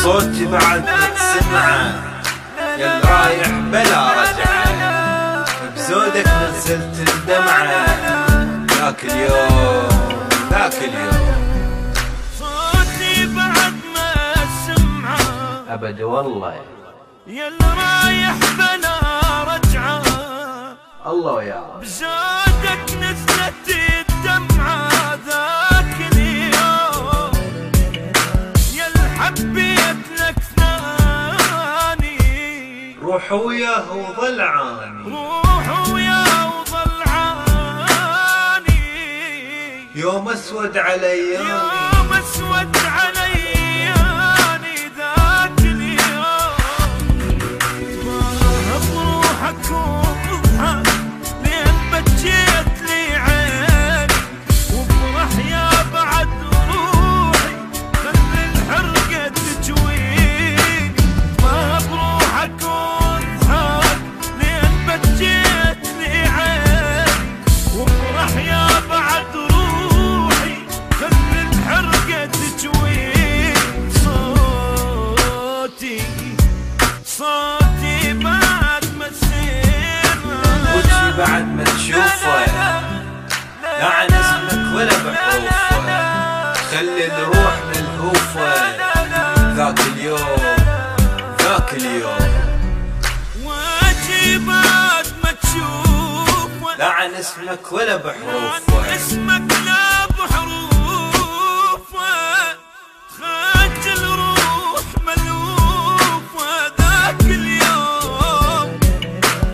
صوتي بعد متسمعه يا رايح بلا رجعه، بزودك نزلت الدمعه ذاك اليوم ذاك اليوم. صوتي بعد ما سمعه ابد والله يا رايح بلا رجعه، الله يا بزودك نزلت الدمعه ذاك اليوم. يا حبيت لك ثاني روح وياه وظل عاني، روح وياه وظل عاني. يوم اسود علي يوم اسود علياني ذاك اليوم. ما بروحك وضحك لين بجيت لي عيني، وافرح يا بعد روحي خلي الحرقة تجويني. ما بروحك وضحك لين بجيت لي عيني، وافرح يا بعد روحي خلي الحرقة تجويني. صوتي بعد ما تسير وجهي بعد ما تشوفه لعن اسمك ولا بحروفه، خلي الروح ملهوفه ذاك اليوم ذاك اليوم. وجهي بعد ما تشوفه لعن اسمك ولا لعن بحروفه، اسمك لا بحروفه. خجل روح ملوفه ذاك اليوم.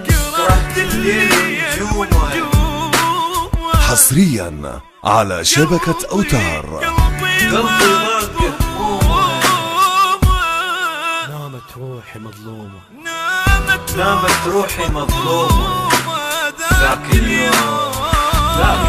كرهت الليل والنجوم حصريا على شبكة أوتار. قلبي واقف نامت روحي مظلومة، نامت روحي مظلومة ذاك اليوم ذاك